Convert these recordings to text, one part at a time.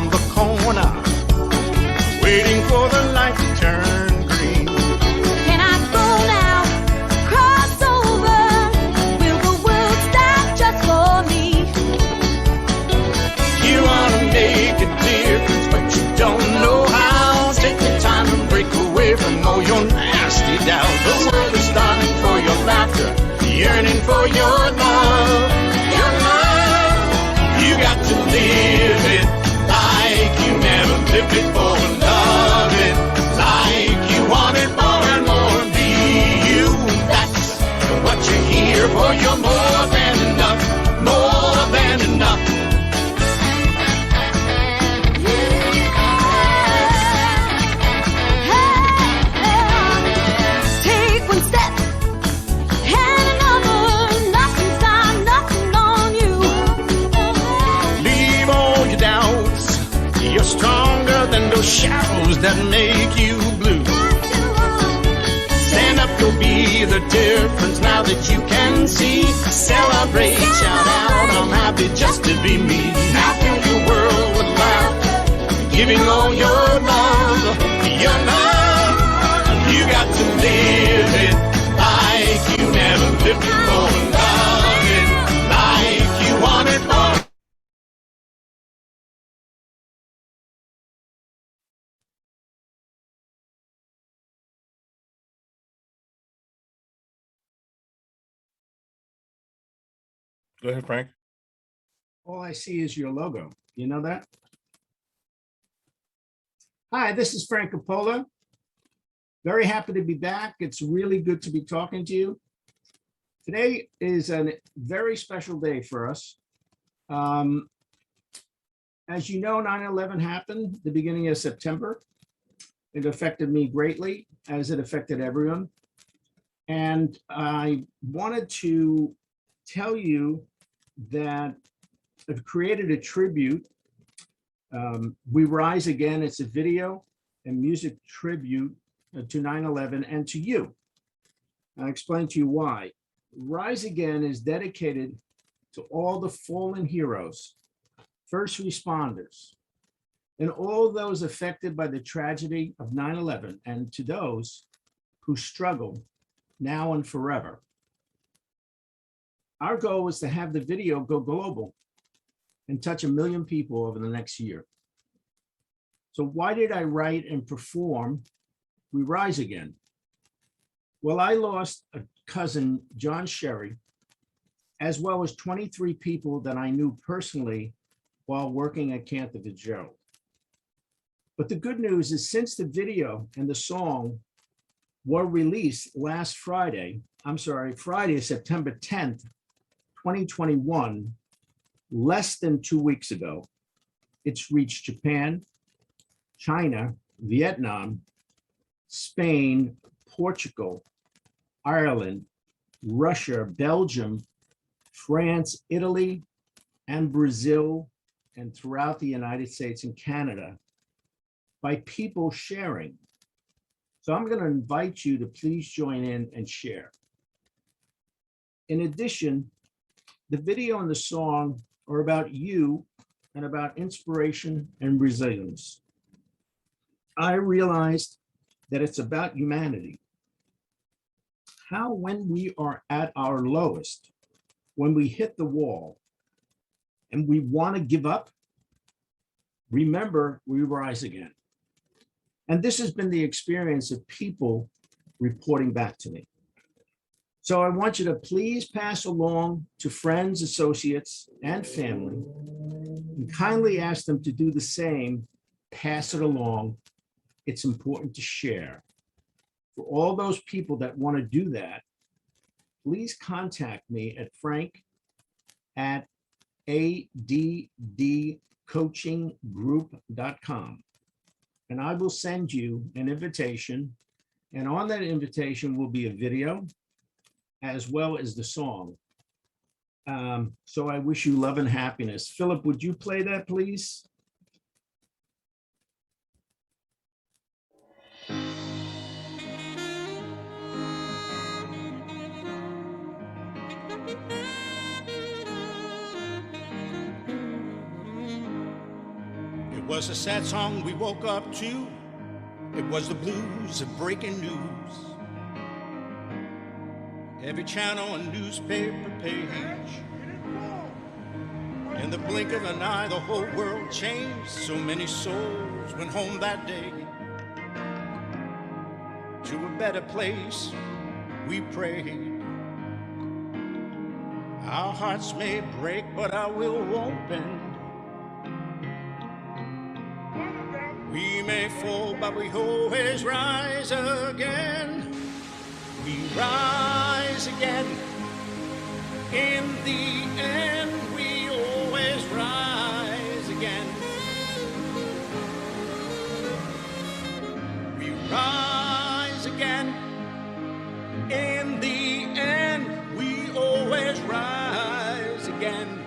on the corner, waiting for the light to turn green. Can I go now? Cross over. Will the world stop just for me? You wanna make a difference, but you don't know how. Take the time and break away from all your nasty doubts. The world is starting for your laughter, yearning for your love. Your love, you got to live it like you never lived before. Love it like you want it more and more. Be you, that's what you're here for. You're more than enough, more than enough. Take one step and another. Nothing's got nothing on you. Leave all your doubts. You're stronger than those shadows that make you blue. Stand up, you'll be the difference now that you can see. Celebrate, shout out, I'm happy just to be me. Now fill your world with laughter, giving all your love. Your love, you got to live it like you never lived before. Love it like you want it more. Go ahead, Frank. All I see is your logo. You know that? Hi, this is Frank Coppola. Very happy to be back. It's really good to be talking to you. Today is a very special day for us. As you know, 9/11 happened the beginning of September. It affected me greatly, as it affected everyone. And I wanted to tell you that I've created a tribute. We Rise Again. It's a video and music tribute to 9/11 and to you. I'll explain to you why. Rise Again is dedicated to all the fallen heroes, first responders, and all those affected by the tragedy of 9/11, and to those who struggle now and forever. Our goal is to have the video go global and touch 1 million people over the next year. So why did I write and perform We Rise Again? Well, I lost a cousin, John Sherry, as well as 23 people that I knew personally while working at Cantor Fitzgerald. But the good news is, since the video and the song were released last Friday, Friday, September 10th, 2021, less than 2 weeks ago, it's reached Japan, China, Vietnam, Spain, Portugal, Ireland, Russia, Belgium, France, Italy, and Brazil, and throughout the United States and Canada by people sharing. So I'm going to invite you to please join in and share. In addition, the video and the song are about you and about inspiration and resilience. I realized that it's about humanity. How, when we are at our lowest, when we hit the wall and we want to give up, remember, we rise again. And this has been the experience of people reporting back to me. So I want you to please pass along to friends, associates, and family, and kindly ask them to do the same. Pass it along. It's important to share. For all those people that want to do that, please contact me at frank@addcoachinggroup.com, and I will send you an invitation. And on that invitation will be a video as well as the song. So I wish you love and happiness. Philip, would you play that, please? It was a sad song we woke up to. It was the blues of breaking news. Every channel and newspaper page. In the blink of an eye, the whole world changed. So many souls went home that day to a better place. We prayed. Our hearts may break, but our will won't bend. We may fall, but we always rise again. We rise again. In the end, we always rise again. We rise again. In the end, we always rise again.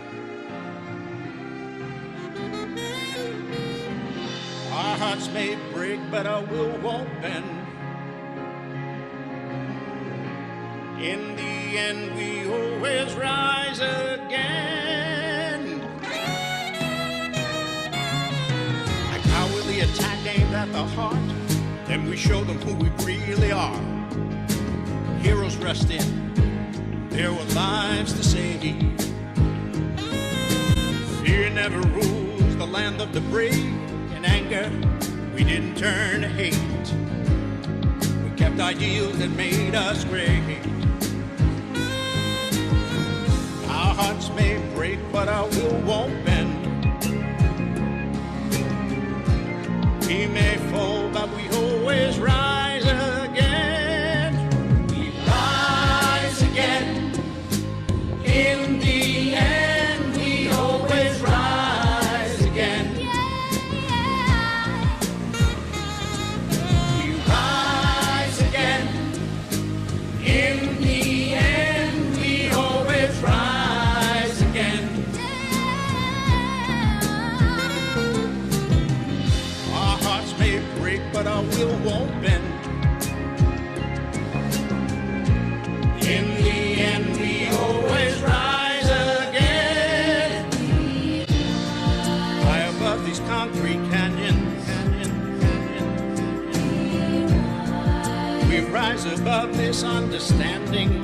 Our hearts may break, but our will won't bend. In the end, we always rise again. A cowardly attack aimed at the heart, then we show them who we really are. Heroes rushed in, there were lives to save. Fear never rules the land of the brave. Anger, we didn't turn to hate. We kept ideals that made us great. Our hearts may break, but our will won't bend. We may fall, but we always rise again. We rise again. In the end, we always rise again. In the end, we always rise again. Our hearts may break, but our will won't bend. In the end, we always rise again. High above these concrete canyons, we rise above misunderstanding.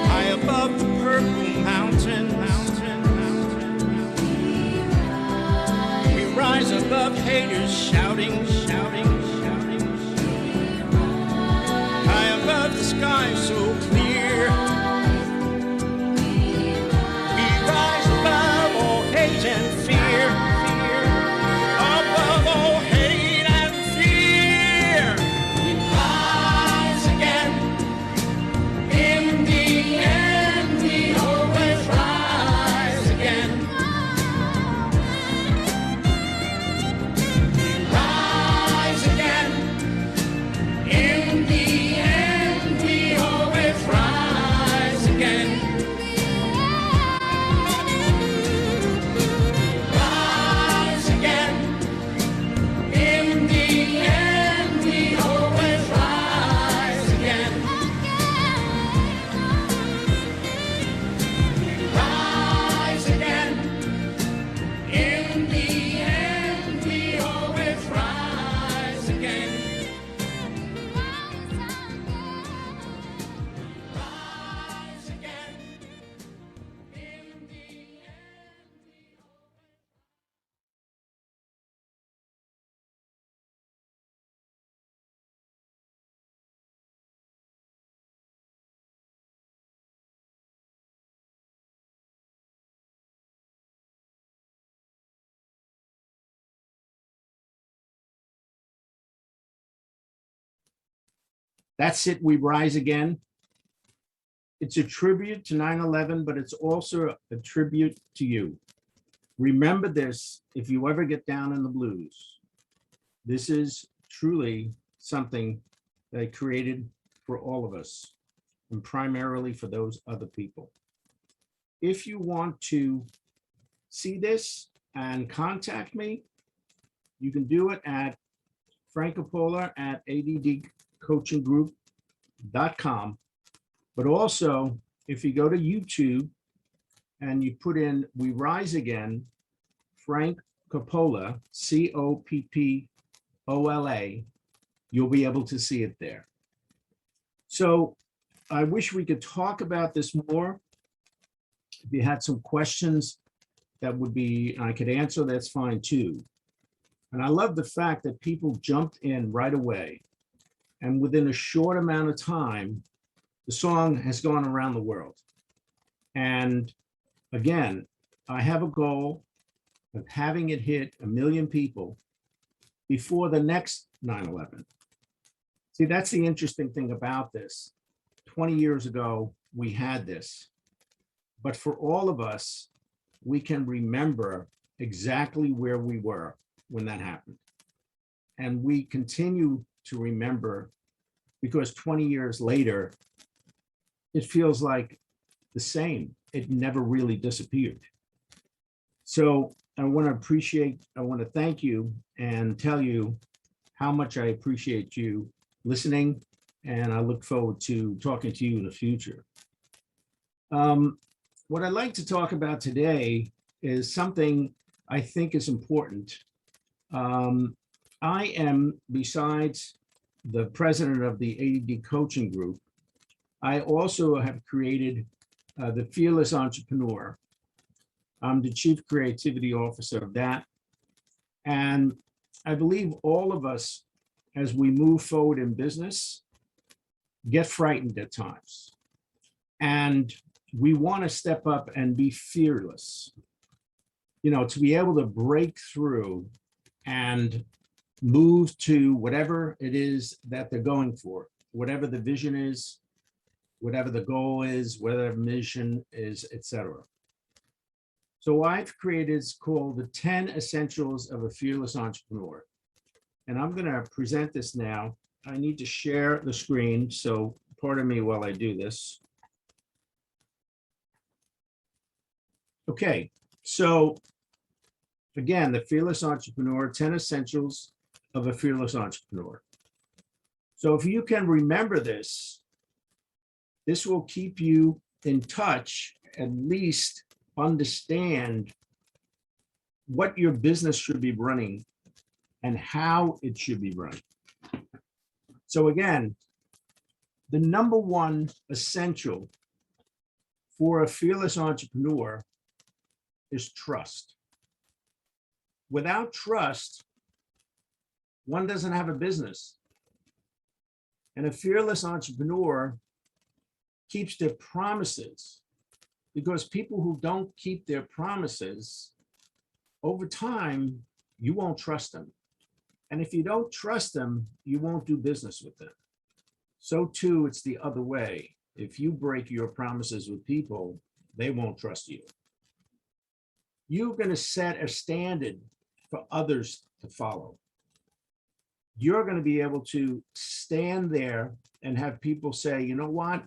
High above the purple mountain. We rise above haters shouting. High above the sky so clear. We rise above all hate and fear. Above all hate and fear. We rise again. In the end, we always rise again. We rise again. In the end, we always rise again. Rise again. In the end, we always rise again. Rise again. In the end, we always rise again. Rise again. In the end. That's it. We rise again. It's a tribute to 9/11, but it's also a tribute to you. Remember this if you ever get down in the blues. This is truly something that I created for all of us, and primarily for those other people. If you want to see this and contact me, you can do it at francopola@addcoachinggroup.com. But also, if you go to YouTube and you put in "We Rise Again," Frank Coppola, Coppola, you'll be able to see it there. So I wish we could talk about this more. If you had some questions that would be, I could answer, that's fine too. And I love the fact that people jumped in right away. And within a short amount of time, the song has gone around the world. And again, I have a goal of having it hit 1 million people before the next 9/11. See, that's the interesting thing about this. 20 years ago, we had this. But for all of us, we can remember exactly where we were when that happened. And we continue to remember because 20 years later, it feels like the same. It never really disappeared. So I want to thank you and tell you how much I appreciate you listening, and I look forward to talking to you in the future. What I'd like to talk about today is something I think is important. I am, besides the president of the ADHD coaching group, I also have created the Fearless Entrepreneur. I'm the chief creativity officer of that. And I believe all of us, as we move forward in business, get frightened at times. And we want to step up and be fearless, you know, to be able to break through and move to whatever it is that they're going for, whatever the vision is, whatever the goal is, whatever the mission is, etc. So I've created, it's called the 10 Essentials of a Fearless Entrepreneur. And I'm going to present this now. I need to share the screen, so pardon me while I do this. Okay, so again, the Fearless Entrepreneur, 10 Essentials of a Fearless Entrepreneur. So if you can remember this, this will keep you in touch, at least understand what your business should be running and how it should be run. So again, the number one essential for a fearless entrepreneur is trust. Without trust, one doesn't have a business. And a fearless entrepreneur keeps their promises, because people who don't keep their promises, over time, you won't trust them. And if you don't trust them, you won't do business with them. So too, it's the other way. If you break your promises with people, they won't trust you. You're going to set a standard for others to follow. You're going to be able to stand there and have people say, you know what?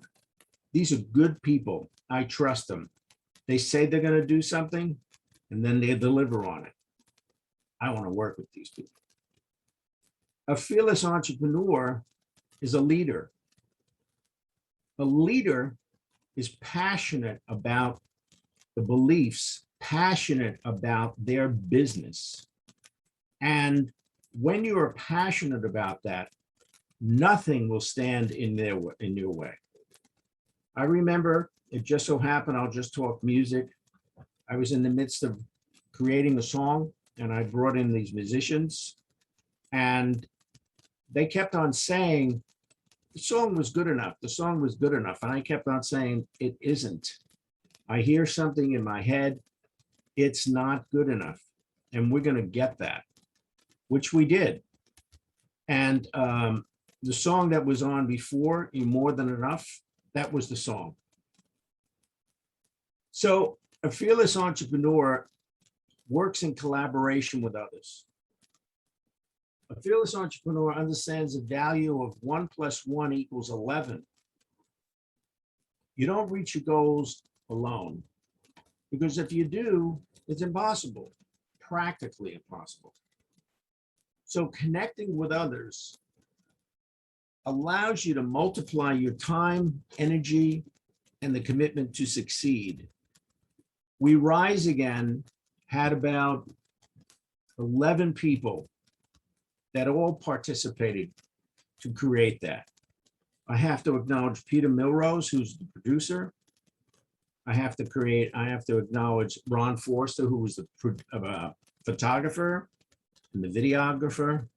These are good people. I trust them. They say they're going to do something, and then they deliver on it. I want to work with these people. A fearless entrepreneur is a leader. A leader is passionate about the beliefs, passionate about their business. And when you are passionate about that, nothing will stand in your way. I remember, it just so happened, I'll just talk music. I was in the midst of creating a song, and I brought in these musicians, and they kept on saying, the song was good enough. The song was good enough. And I kept on saying, it isn't. I hear something in my head. It's not good enough. And we're going to get that, which we did. And the song that was on before, "You're More Than Enough," that was the song. So a fearless entrepreneur works in collaboration with others. A fearless entrepreneur understands the value of 1 + 1 = 11. You don't reach your goals alone, because if you do, it's impossible, practically impossible. So connecting with others allows you to multiply your time, energy, and the commitment to succeed. We Rise Again had about 11 people that all participated to create that. I have to acknowledge Peter Milrose, who's the producer. I have to acknowledge Ron Forster, who was the photographer and the videographer.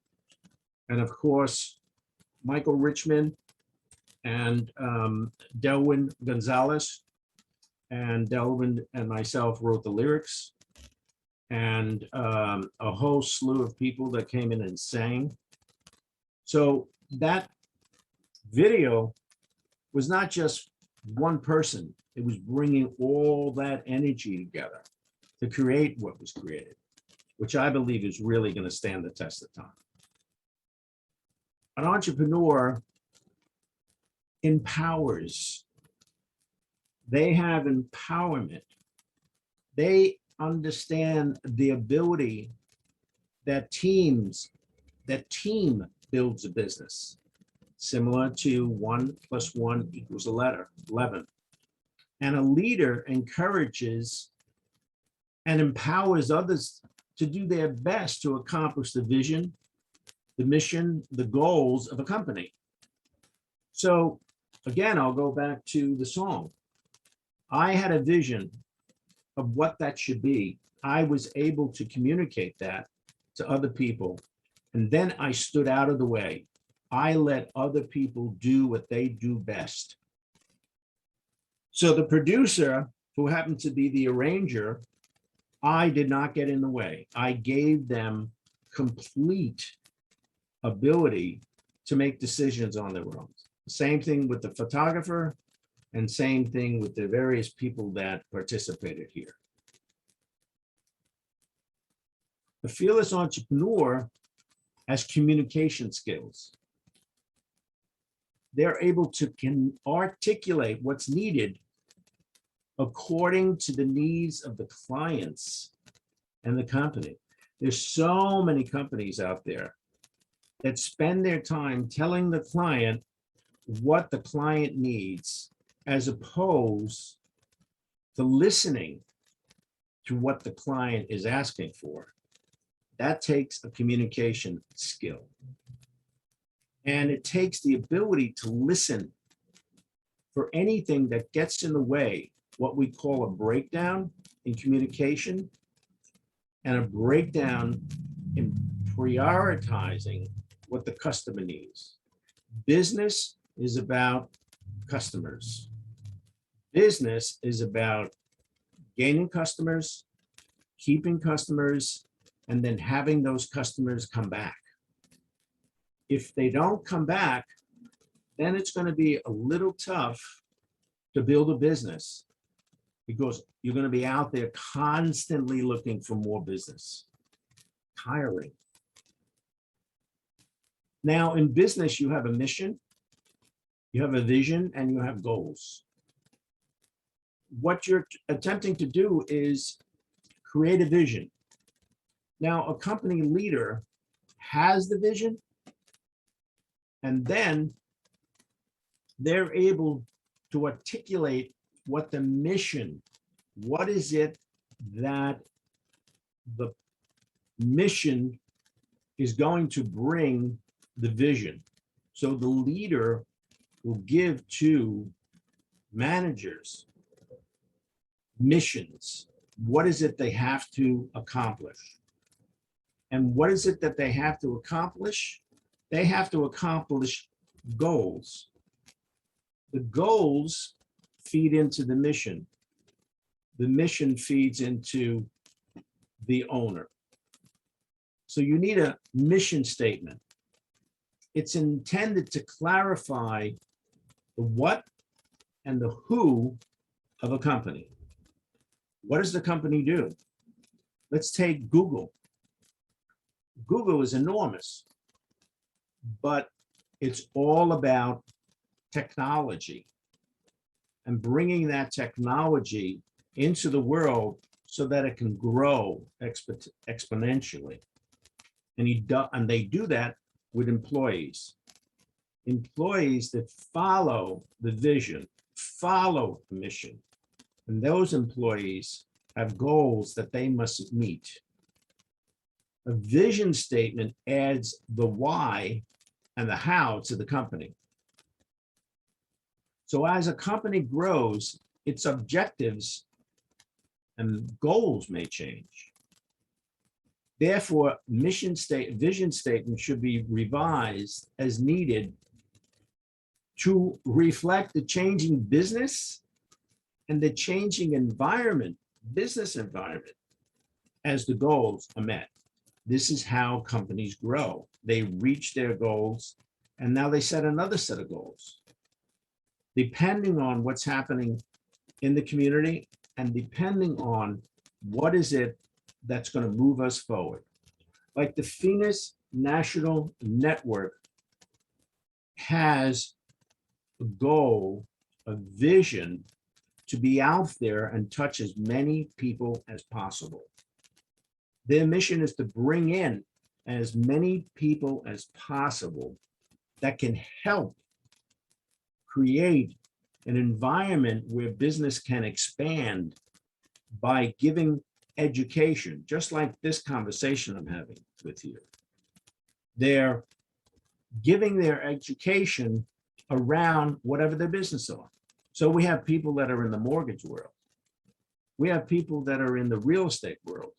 And of course, Michael Richmond and Delwyn Gonzalez. And Delvin and myself wrote the lyrics, and a whole slew of people that came in and sang. So that video was not just one person. It was bringing all that energy together to create what was created, which I believe is really going to stand the test of time. An entrepreneur empowers. They have empowerment. They understand the ability that team builds a business, similar to 1 + 1 = 11. And a leader encourages and empowers others to do their best to accomplish the vision, the mission, the goals of a company. So again, I'll go back to the song. I had a vision of what that should be. I was able to communicate that to other people. And then I stood out of the way. I let other people do what they do best. So the producer, who happened to be the arranger, I did not get in the way. I gave them complete ability to make decisions on their own. Same thing with the photographer, and same thing with the various people that participated here. The fearless entrepreneur has communication skills. They're able to articulate what's needed according to the needs of the clients and the company. There's so many companies out there that spend their time telling the client what the client needs, as opposed to listening to what the client is asking for. That takes a communication skill. And it takes the ability to listen for anything that gets in the way, what we call a breakdown in communication and a breakdown in prioritizing what the customer needs. Business is about customers. Business is about gaining customers, keeping customers, and then having those customers come back. If they don't come back, then it's going to be a little tough to build a business, because you're going to be out there constantly looking for more business. Tiring. Now, in business, you have a mission, you have a vision, and you have goals. What you're attempting to do is create a vision. Now, a company leader has the vision, and then they're able to articulate what the mission, what is it that the mission is going to bring the vision. So the leader will give to managers missions. What is it they have to accomplish? And what is it that they have to accomplish? They have to accomplish goals. The goals feed into the mission. The mission feeds into the owner. So you need a mission statement. It's intended to clarify the what and the who of a company. What does the company do? Let's take Google. Google is enormous, but it's all about technology and bringing that technology into the world so that it can grow exponentially. And they do that with employees. Employees that follow the vision, follow the mission. And those employees have goals that they must meet. A vision statement adds the why and the how to the company. So as a company grows, its objectives and goals may change. Therefore, vision statement should be revised as needed to reflect the changing business and the changing environment, business environment, as the goals are met. This is how companies grow. They reach their goals, and now they set another set of goals. Depending on what's happening in the community and depending on what is it that's going to move us forward. Like the Phoenix National Network has a goal, a vision to be out there and touch as many people as possible. Their mission is to bring in as many people as possible that can help create an environment where business can expand by giving education, just like this conversation I'm having with you. They're giving their education around whatever their business are. So we have people that are in the mortgage world. We have people that are in the real estate world.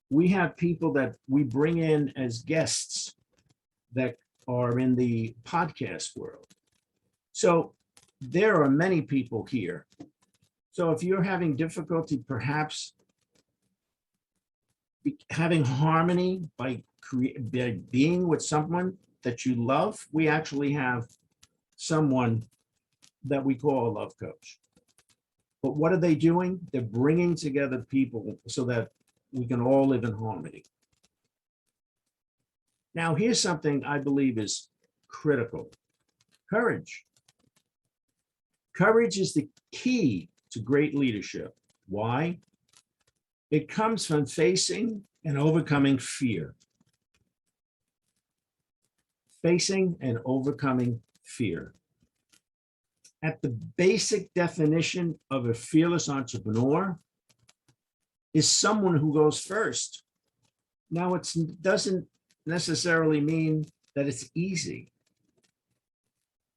We have people that we bring in as guests that are in the podcast world. So there are many people here. So if you're having difficulty, perhaps having harmony by being with someone that you love, we actually have someone that we call a love coach. But what are they doing? They're bringing together people so that we can all live in harmony. Now, here's something I believe is critical. Courage. Courage is the key to great leadership. Why? It comes from facing and overcoming fear. Facing and overcoming fear. At the basic definition of a fearless entrepreneur is someone who goes first. Now, it doesn't necessarily mean that it's easy.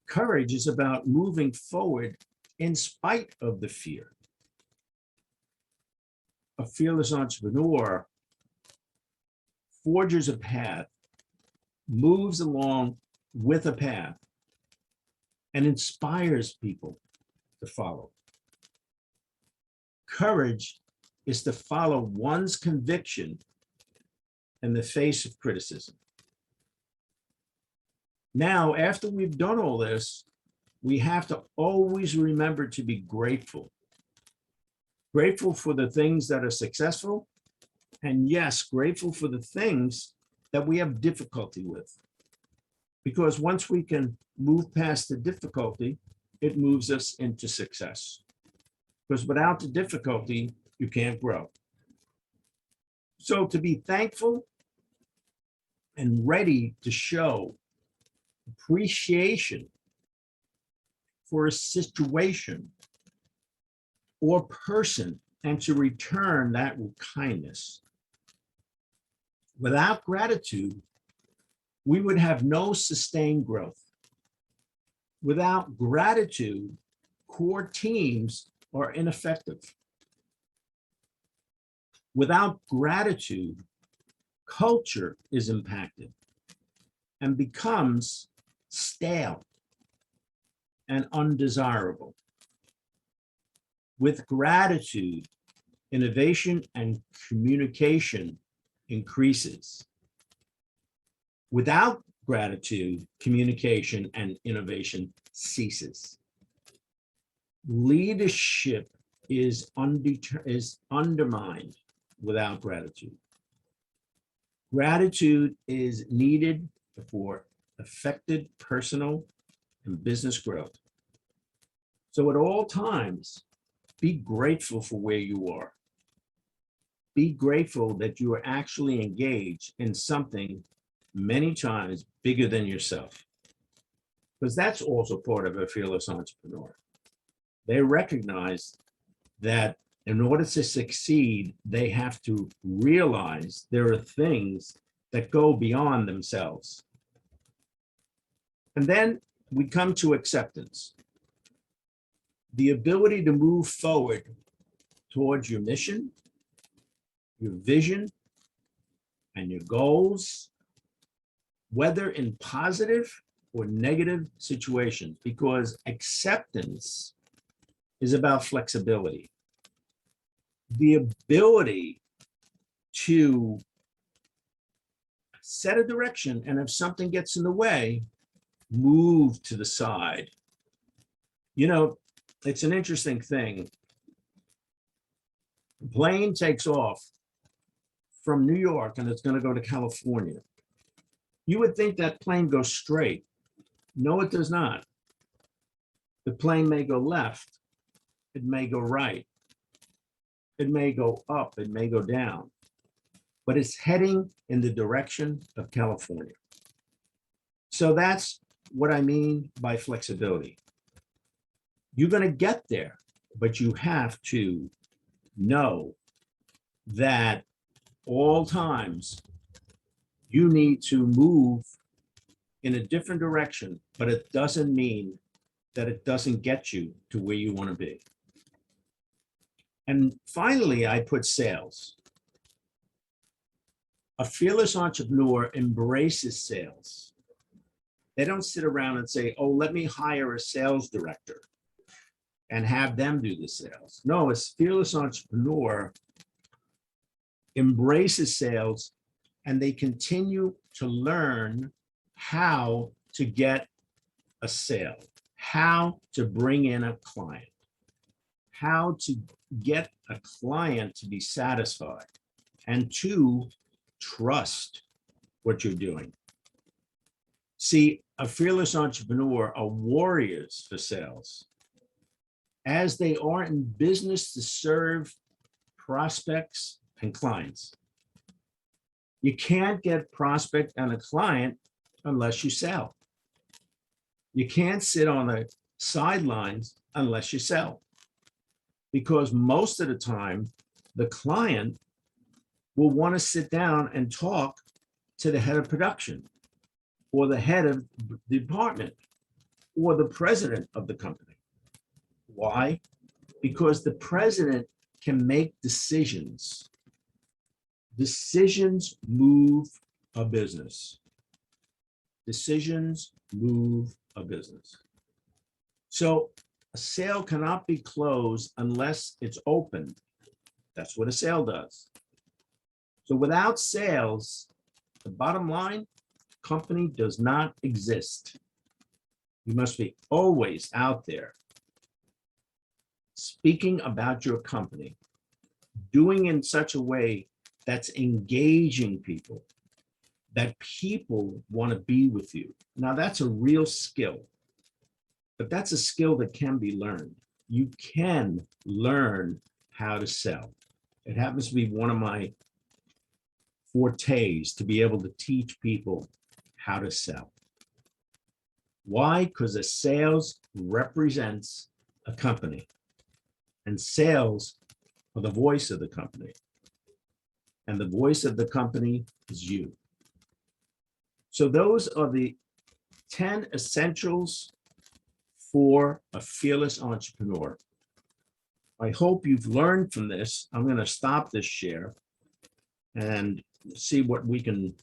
Courage is about moving forward in spite of the fear. A fearless entrepreneur forges a path, moves along with a path, and inspires people to follow. Courage is to follow one's conviction in the face of criticism. Now, after we've done all this, we have to always remember to be grateful. Grateful for the things that are successful, and yes, grateful for the things that we have difficulty with. Because once we can move past the difficulty, it moves us into success. Because without the difficulty, you can't grow. So to be thankful and ready to show appreciation for a situation or person and to return that with kindness. Without gratitude, we would have no sustained growth. Without gratitude, core teams are ineffective. Without gratitude, culture is impacted and becomes stale and undesirable. With gratitude, innovation and communication increases. Without gratitude, communication and innovation ceases. Leadership is undermined without gratitude. Gratitude is needed for effective personal and business growth. So at all times, be grateful for where you are. Be grateful that you are actually engaged in something many times bigger than yourself. Because that's also part of a fearless entrepreneur. They recognize that In order to succeed, they have to realize there are things that go beyond themselves. And then we come to acceptance. The ability to move forward towards your mission, your vision, and your goals, whether in positive or negative situations, because acceptance is about flexibility. The ability to set a direction, and if something gets in the way, move to the side. You know, it's an interesting thing. The plane takes off from New York and it's going to go to California. You would think that plane goes straight. No, it does not. The plane may go left. It may go right. It may go up. It may go down. But it's heading in the direction of California. So that's what I mean by flexibility. You're going to get there, but you have to know that all times you need to move in a different direction, but it doesn't mean that it doesn't get you to where you want to be. And finally, I put sales. A fearless entrepreneur embraces sales. They don't sit around and say, oh, let me hire a sales director and have them do the sales. No, a fearless entrepreneur embraces sales and they continue to learn how to get a sale, how to bring in a client, how to get a client to be satisfied and to trust what you're doing. See, a fearless entrepreneur are warriors for sales, as they are in business to serve prospects and clients. You can't get prospect and a client unless you sell. You can't sit on the sidelines unless you sell. Because most of the time, the client will want to sit down and talk to the head of production or the head of the department or the president of the company. Why? Because the president can make decisions. Decisions move a business. Decisions move a business. So a sale cannot be closed unless it's open. That's what a sale does. So without sales, the bottom line, company does not exist. You must be always out there speaking about your company, doing in such a way that's engaging people, that people want to be with you. Now that's a real skill, but that's a skill that can be learned. You can learn how to sell. It happens to be one of my fortes, to be able to teach people how to sell. Why? Because a sales represents a company, and sales are the voice of the company. And the voice of the company is you. So those are the 10 essentials for a fearless entrepreneur. I hope you've learned from this. I'm going to stop this share and see what we can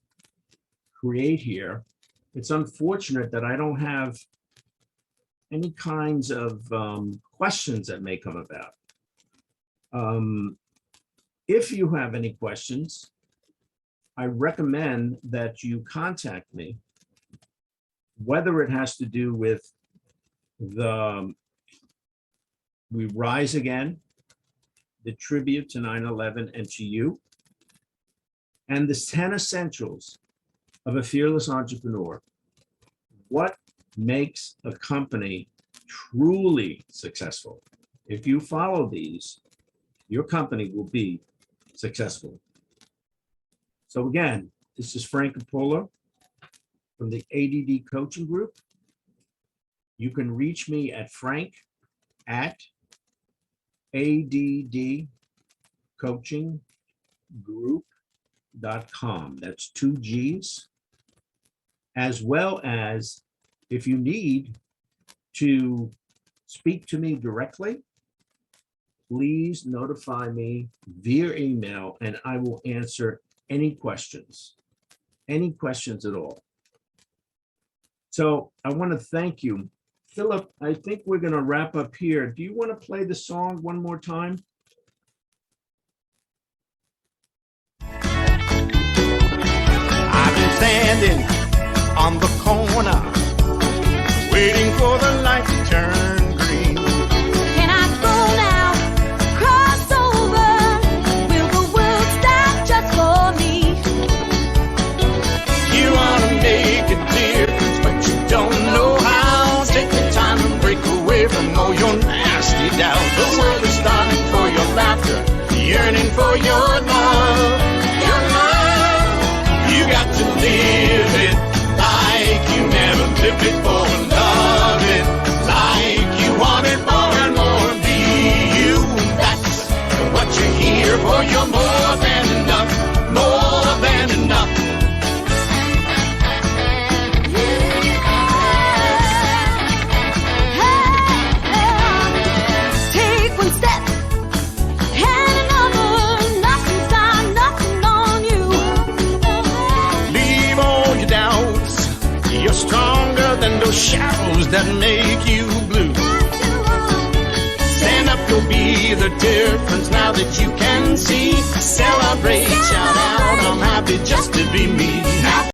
create here. It's unfortunate that I don't have any kinds of questions that may come about. If you have any questions, I recommend that you contact me, whether it has to do with the We Rise Again, the tribute to 9/11 and to you, and the 10 essentials of a fearless entrepreneur. What makes a company truly successful? If you follow these, your company will be successful. So again, this is Frank Capola from the ADD Coaching Group. You can reach me at frank at addcoachinggroup.com. That's 2 G's. As well as if you need to speak to me directly, please notify me via email and I will answer any questions at all. So I want to thank you. Philip, I think we're going to wrap up here. Do you want to play the song one more time? I've been standing on the corner, waiting for the light to turn green. Can I go now? Cross over. Will the world stop just for me? You wanna make a difference, but you don't know how. Take the time and break away from all your nasty doubts. The world is starving for your laughter, yearning for your love. Your love. You got to live it like you never lived before. Love it like you want it more and more. Be you. That's what you're here for. You're more than enough. More than enough. Take one step and another. Nothing's got nothing on you. Leave all your doubts. You're stronger than those shadows that make you blue. Stand up, you'll be the difference now that you can see. Celebrate, shout out, I'm happy just to